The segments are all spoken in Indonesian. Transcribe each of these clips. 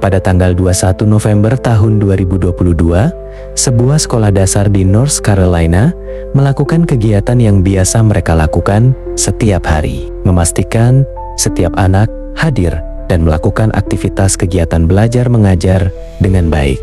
Pada tanggal 21 November tahun 2022, sebuah sekolah dasar di North Carolina melakukan kegiatan yang biasa mereka lakukan setiap hari, memastikan setiap anak hadir dan melakukan aktivitas kegiatan belajar mengajar dengan baik.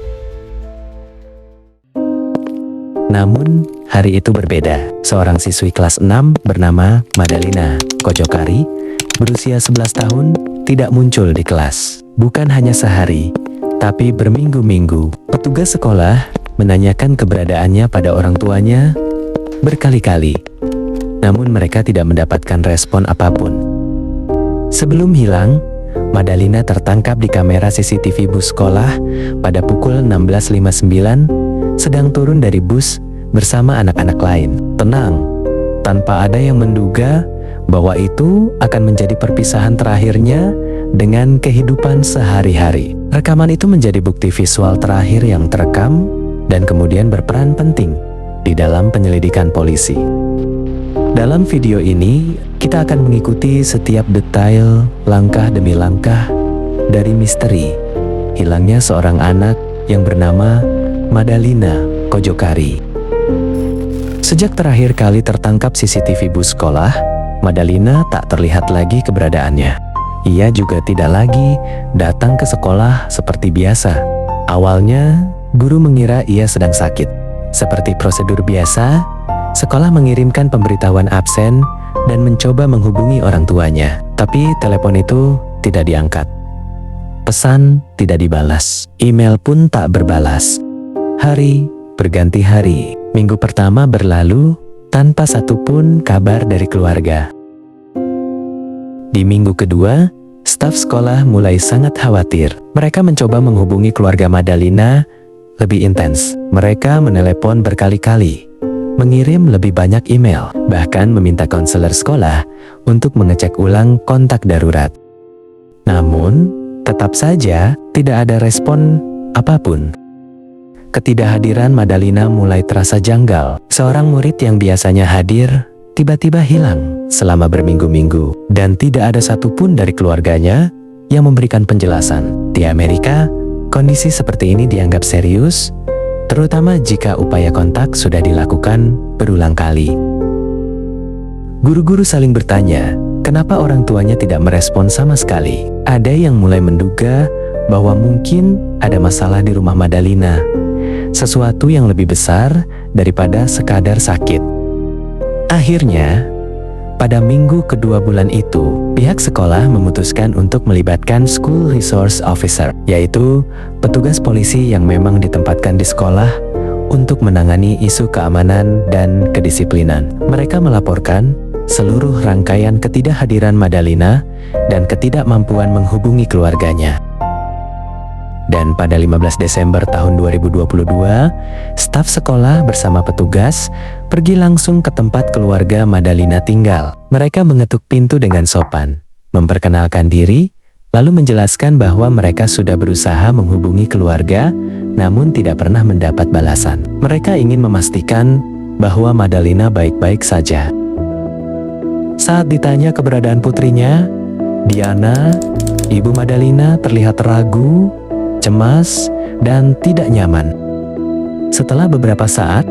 Namun, hari itu berbeda. Seorang siswi kelas 6 bernama Madalina Kojokari, berusia 11 tahun, tidak muncul di kelas. Bukan hanya sehari, tapi berminggu-minggu. Petugas sekolah menanyakan keberadaannya pada orang tuanya berkali-kali. Namun mereka tidak mendapatkan respon apapun. Sebelum hilang, Madalina tertangkap di kamera CCTV bus sekolah pada pukul 16.59, sedang turun dari bus bersama anak-anak lain. Tenang, tanpa ada yang menduga bahwa itu akan menjadi perpisahan terakhirnya dengan kehidupan sehari-hari. Rekaman itu menjadi bukti visual terakhir yang terekam dan kemudian berperan penting di dalam penyelidikan polisi. Dalam video ini, kita akan mengikuti setiap detail, langkah demi langkah dari misteri hilangnya seorang anak yang bernama Madalina Kojokari. Sejak terakhir kali tertangkap CCTV bus sekolah, Madalina tak terlihat lagi keberadaannya. Ia juga tidak lagi datang ke sekolah seperti biasa. Awalnya, guru mengira ia sedang sakit. Seperti prosedur biasa, sekolah mengirimkan pemberitahuan absen dan mencoba menghubungi orang tuanya. Tapi telepon itu tidak diangkat. Pesan tidak dibalas. Email pun tak berbalas. Hari berganti hari. Minggu pertama berlalu tanpa satupun kabar dari keluarga. Di minggu kedua, staf sekolah mulai sangat khawatir. Mereka mencoba menghubungi keluarga Madalina lebih intens. Mereka menelepon berkali-kali, mengirim lebih banyak email, bahkan meminta konselor sekolah untuk mengecek ulang kontak darurat. Namun, tetap saja tidak ada respon apapun. Ketidakhadiran Madalina mulai terasa janggal. Seorang murid yang biasanya hadir tiba-tiba hilang selama berminggu-minggu, dan tidak ada satupun dari keluarganya yang memberikan penjelasan. Di Amerika, kondisi seperti ini dianggap serius, terutama jika upaya kontak sudah dilakukan berulang kali. Guru-guru saling bertanya, kenapa orang tuanya tidak merespon sama sekali? Ada yang mulai menduga bahwa mungkin ada masalah di rumah Madalina, sesuatu yang lebih besar daripada sekadar sakit. Akhirnya, pada minggu kedua bulan itu, pihak sekolah memutuskan untuk melibatkan School Resource Officer, yaitu petugas polisi yang memang ditempatkan di sekolah untuk menangani isu keamanan dan kedisiplinan. Mereka melaporkan seluruh rangkaian ketidakhadiran Madalina dan ketidakmampuan menghubungi keluarganya. Dan pada 15 Desember tahun 2022, staf sekolah bersama petugas pergi langsung ke tempat keluarga Madalina tinggal. Mereka mengetuk pintu dengan sopan, memperkenalkan diri, lalu menjelaskan bahwa mereka sudah berusaha menghubungi keluarga, namun tidak pernah mendapat balasan. Mereka ingin memastikan bahwa Madalina baik-baik saja. Saat ditanya keberadaan putrinya, Diana, ibu Madalina, terlihat ragu, cemas, dan tidak nyaman. Setelah beberapa saat,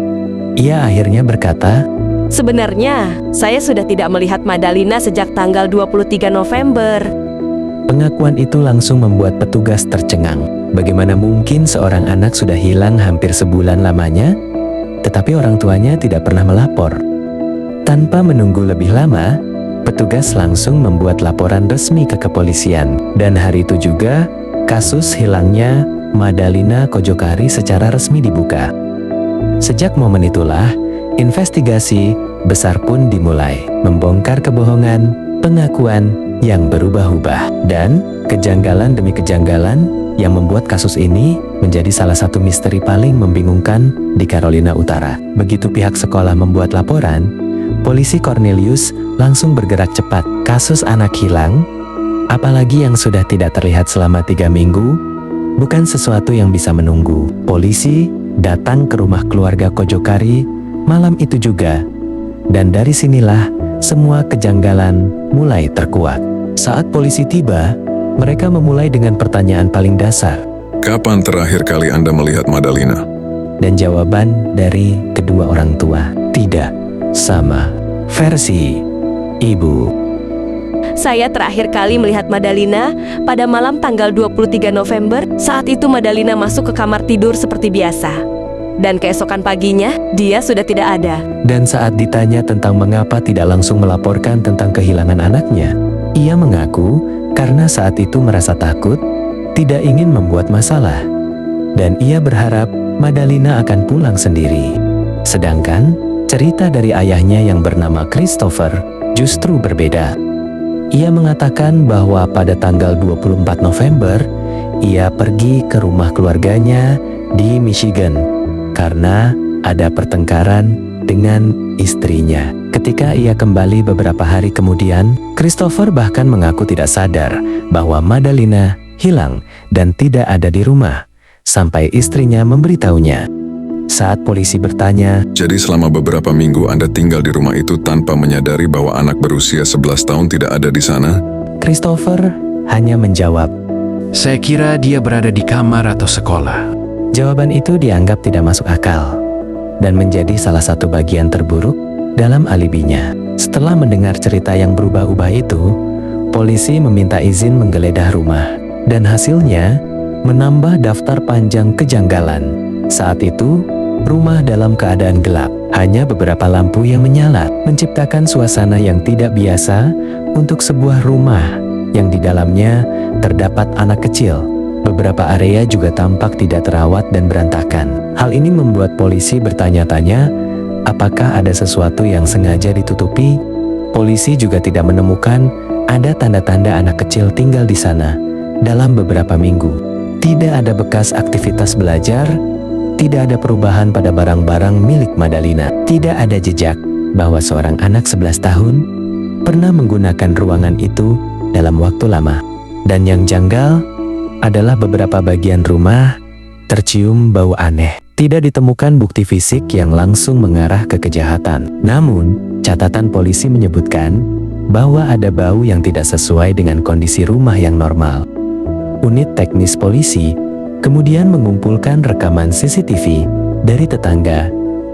ia akhirnya berkata, "Sebenarnya, saya sudah tidak melihat Madalina sejak tanggal 23 November. Pengakuan itu langsung membuat petugas tercengang. Bagaimana mungkin seorang anak sudah hilang hampir sebulan lamanya, tetapi orang tuanya tidak pernah melapor? Tanpa menunggu lebih lama, petugas langsung membuat laporan resmi ke kepolisian. Dan hari itu juga, kasus hilangnya Madalina Kojokari secara resmi dibuka. Sejak momen itulah, investigasi besar pun dimulai, membongkar kebohongan, pengakuan yang berubah-ubah, dan kejanggalan demi kejanggalan yang membuat kasus ini menjadi salah satu misteri paling membingungkan di Carolina Utara. Begitu pihak sekolah membuat laporan, polisi Cornelius langsung bergerak cepat. Kasus anak hilang, apalagi yang sudah tidak terlihat selama 3 minggu, bukan sesuatu yang bisa menunggu. Polisi datang ke rumah keluarga Kojokari malam itu juga, dan dari sinilah semua kejanggalan mulai terkuak. Saat polisi tiba, Mereka memulai dengan pertanyaan paling dasar, Kapan terakhir kali Anda melihat Madalina? dan jawaban dari kedua orang tua tidak sama. Versi ibu. Saya terakhir kali melihat Madalina pada malam tanggal 23 November. Saat itu Madalina masuk ke kamar tidur seperti biasa. Dan keesokan paginya, dia sudah tidak ada. Dan saat ditanya tentang mengapa tidak langsung melaporkan tentang kehilangan anaknya, ia mengaku karena saat itu merasa takut, tidak ingin membuat masalah. Dan ia berharap Madalina akan pulang sendiri. Sedangkan, cerita dari ayahnya yang bernama Christopher justru berbeda. Ia mengatakan bahwa pada tanggal 24 November, ia pergi ke rumah keluarganya di Michigan karena ada pertengkaran dengan istrinya. Ketika ia kembali beberapa hari kemudian, Christopher bahkan mengaku tidak sadar bahwa Madalina hilang dan tidak ada di rumah, sampai istrinya memberitahunya. Saat polisi bertanya, Jadi selama beberapa minggu Anda tinggal di rumah itu tanpa menyadari bahwa anak berusia 11 tahun tidak ada di sana? Christopher hanya menjawab. Saya kira dia berada di kamar atau sekolah. Jawaban itu dianggap tidak masuk akal dan menjadi salah satu bagian terburuk dalam alibinya. Setelah mendengar cerita yang berubah-ubah itu, polisi meminta izin menggeledah rumah dan hasilnya menambah daftar panjang kejanggalan. Saat itu, rumah dalam keadaan gelap, hanya beberapa lampu yang menyala, menciptakan suasana yang tidak biasa untuk sebuah rumah yang di dalamnya terdapat anak kecil. Beberapa area juga tampak tidak terawat dan berantakan. Hal ini membuat polisi bertanya-tanya, apakah ada sesuatu yang sengaja ditutupi? Polisi juga tidak menemukan ada tanda-tanda anak kecil tinggal di sana dalam beberapa minggu. Tidak ada bekas aktivitas belajar, tidak ada perubahan pada barang-barang milik Madalina. Tidak ada jejak bahwa seorang anak 11 tahun pernah menggunakan ruangan itu dalam waktu lama. Dan yang janggal adalah beberapa bagian rumah tercium bau aneh. Tidak ditemukan bukti fisik yang langsung mengarah ke kejahatan. Namun, catatan polisi menyebutkan bahwa ada bau yang tidak sesuai dengan kondisi rumah yang normal. Unit teknis polisi kemudian mengumpulkan rekaman CCTV dari tetangga,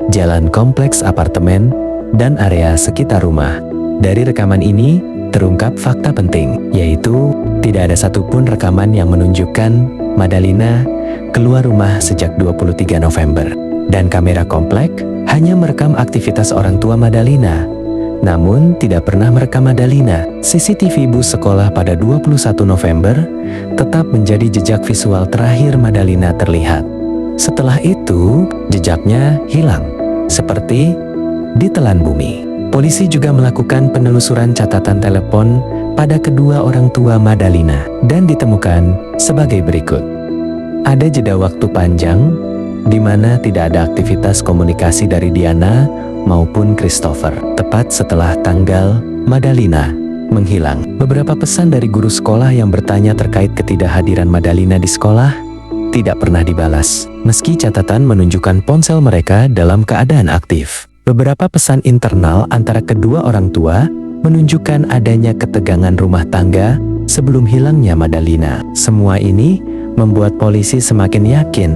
jalan kompleks apartemen, dan area sekitar rumah. Dari rekaman ini, terungkap fakta penting, yaitu tidak ada satupun rekaman yang menunjukkan Madalina keluar rumah sejak 23 November. Dan kamera komplek hanya merekam aktivitas orang tua Madalina, namun tidak pernah merekam Madalina. CCTV bus sekolah pada 21 November tetap menjadi jejak visual terakhir Madalina terlihat. Setelah itu, jejaknya hilang, seperti ditelan bumi. Polisi juga melakukan penelusuran catatan telepon pada kedua orang tua Madalina dan ditemukan sebagai berikut. Ada jeda waktu panjang di mana tidak ada aktivitas komunikasi dari Diana maupun Christopher. Tepat setelah tanggal Madalina menghilang, beberapa pesan dari guru sekolah yang bertanya terkait ketidakhadiran Madalina di sekolah tidak pernah dibalas, meski catatan menunjukkan ponsel mereka dalam keadaan aktif. Beberapa pesan internal antara kedua orang tua menunjukkan adanya ketegangan rumah tangga sebelum hilangnya Madalina. Semua ini membuat polisi semakin yakin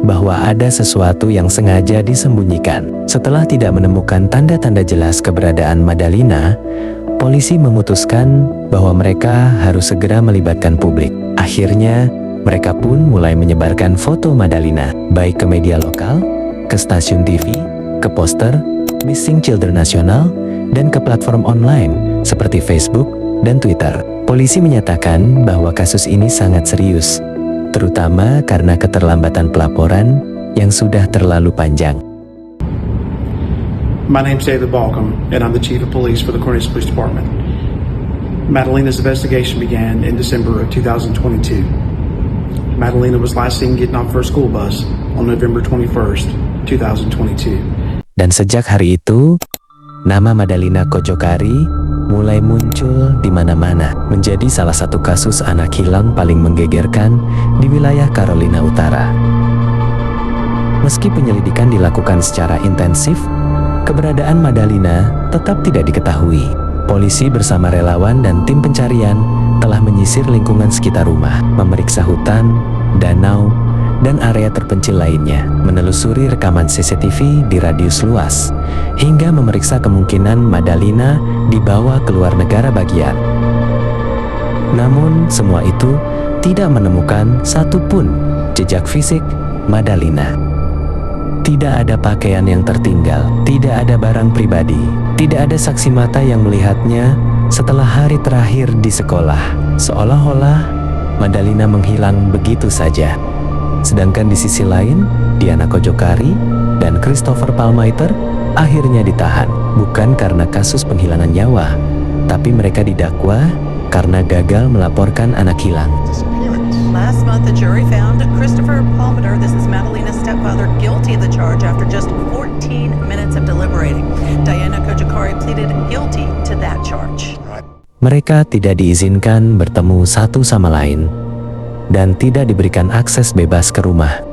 bahwa ada sesuatu yang sengaja disembunyikan. Setelah tidak menemukan tanda-tanda jelas keberadaan Madalina, polisi memutuskan bahwa mereka harus segera melibatkan publik. Akhirnya, mereka pun mulai menyebarkan foto Madalina, baik ke media lokal, ke stasiun TV, ke poster Missing Children Nasional, dan ke platform online seperti Facebook dan Twitter. Polisi menyatakan bahwa kasus ini sangat serius, terutama karena keterlambatan pelaporan yang sudah terlalu panjang. My name's David Balcom, and I'm the Chief of Police for the Cornelius Police Department. Madalina's investigation began in December of 2022. Madalina was last seen getting off her school bus on November 21st, 2022. Dan sejak hari itu, nama Madalina Kocokari mulai muncul di mana-mana, menjadi salah satu kasus anak hilang paling menggegerkan di wilayah Carolina Utara. Meski penyelidikan dilakukan secara intensif, keberadaan Madalina tetap tidak diketahui. Polisi bersama relawan dan tim pencarian telah menyisir lingkungan sekitar rumah, memeriksa hutan, danau, dan area terpencil lainnya, menelusuri rekaman CCTV di radius luas, hingga memeriksa kemungkinan Madalina dibawa ke luar negara bagian. Namun, semua itu tidak menemukan satupun jejak fisik Madalina. Tidak ada pakaian yang tertinggal, tidak ada barang pribadi, tidak ada saksi mata yang melihatnya setelah hari terakhir di sekolah. Seolah-olah Madalina menghilang begitu saja. Sedangkan di sisi lain, Diana Kojokari dan Christopher Palmaiter akhirnya ditahan, bukan karena kasus penghilangan nyawa, tapi mereka didakwa karena gagal melaporkan anak hilang. Last month, the jury found Christopher Palmater, this is Madalina's stepfather, guilty of the charge after just 14 minutes of deliberating. Diana Kojokari pleaded guilty to that charge. Mereka tidak diizinkan bertemu satu sama lain dan tidak diberikan akses bebas ke rumah.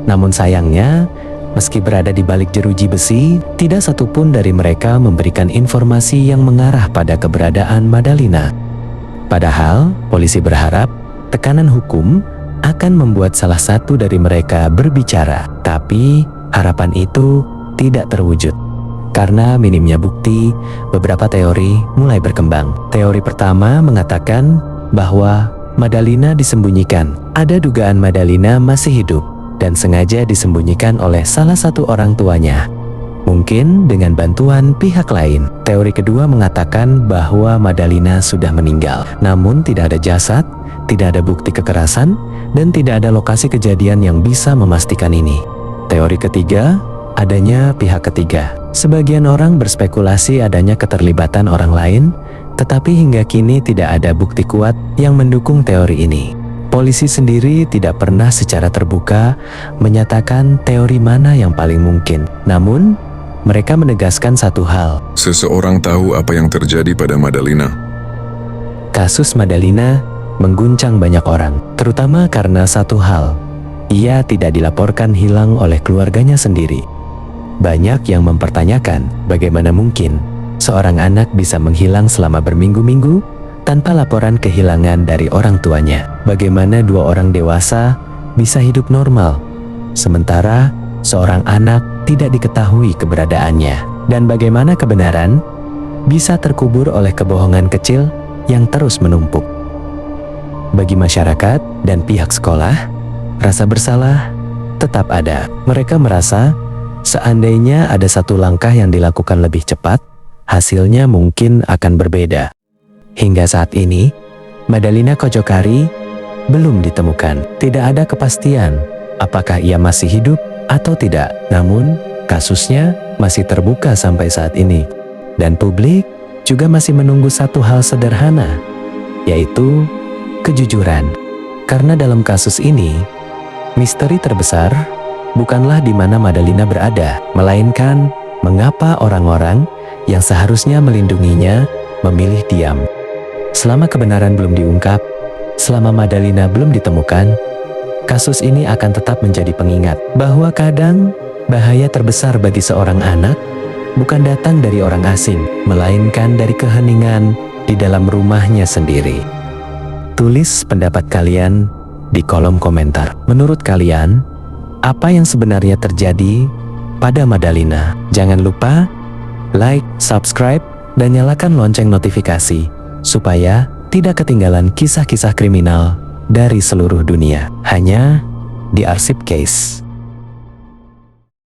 Namun sayangnya, meski berada di balik jeruji besi, tidak satupun dari mereka memberikan informasi yang mengarah pada keberadaan Madalina. Padahal, polisi berharap tekanan hukum akan membuat salah satu dari mereka berbicara. Tapi, harapan itu tidak terwujud. Karena minimnya bukti, beberapa teori mulai berkembang. Teori pertama mengatakan bahwa Madalina disembunyikan. Ada dugaan Madalina masih hidup dan sengaja disembunyikan oleh salah satu orang tuanya. Mungkin dengan bantuan pihak lain. Teori kedua mengatakan bahwa Madalina sudah meninggal. Namun tidak ada jasad, tidak ada bukti kekerasan, dan tidak ada lokasi kejadian yang bisa memastikan ini. Teori ketiga, adanya pihak ketiga. Sebagian orang berspekulasi adanya keterlibatan orang lain, tetapi hingga kini tidak ada bukti kuat yang mendukung teori ini. Polisi sendiri tidak pernah secara terbuka menyatakan teori mana yang paling mungkin. Namun, mereka menegaskan satu hal. Seseorang tahu apa yang terjadi pada Madalina. Kasus Madalina mengguncang banyak orang, terutama karena satu hal. Ia tidak dilaporkan hilang oleh keluarganya sendiri. Banyak yang mempertanyakan bagaimana mungkin seorang anak bisa menghilang selama berminggu-minggu tanpa laporan kehilangan dari orang tuanya. Bagaimana dua orang dewasa bisa hidup normal, sementara seorang anak tidak diketahui keberadaannya. Dan bagaimana kebenaran bisa terkubur oleh kebohongan kecil yang terus menumpuk. Bagi masyarakat dan pihak sekolah, rasa bersalah tetap ada. Mereka merasa seandainya ada satu langkah yang dilakukan lebih cepat, hasilnya mungkin akan berbeda. Hingga saat ini, Madalina Kojokari belum ditemukan. Tidak ada kepastian apakah ia masih hidup atau tidak. Namun, kasusnya masih terbuka sampai saat ini. Dan publik juga masih menunggu satu hal sederhana, yaitu kejujuran. Karena dalam kasus ini, misteri terbesar bukanlah di mana Madalina berada, melainkan mengapa orang-orang yang seharusnya melindunginya memilih diam. Selama kebenaran belum diungkap, selama Madalina belum ditemukan, kasus ini akan tetap menjadi pengingat bahwa kadang bahaya terbesar bagi seorang anak bukan datang dari orang asing, melainkan dari keheningan di dalam rumahnya sendiri. Tulis pendapat kalian di kolom komentar. Menurut kalian, apa yang sebenarnya terjadi pada Madalina? Jangan lupa like, subscribe, dan nyalakan lonceng notifikasi supaya tidak ketinggalan kisah-kisah kriminal dari seluruh dunia. Hanya di Arsip Case.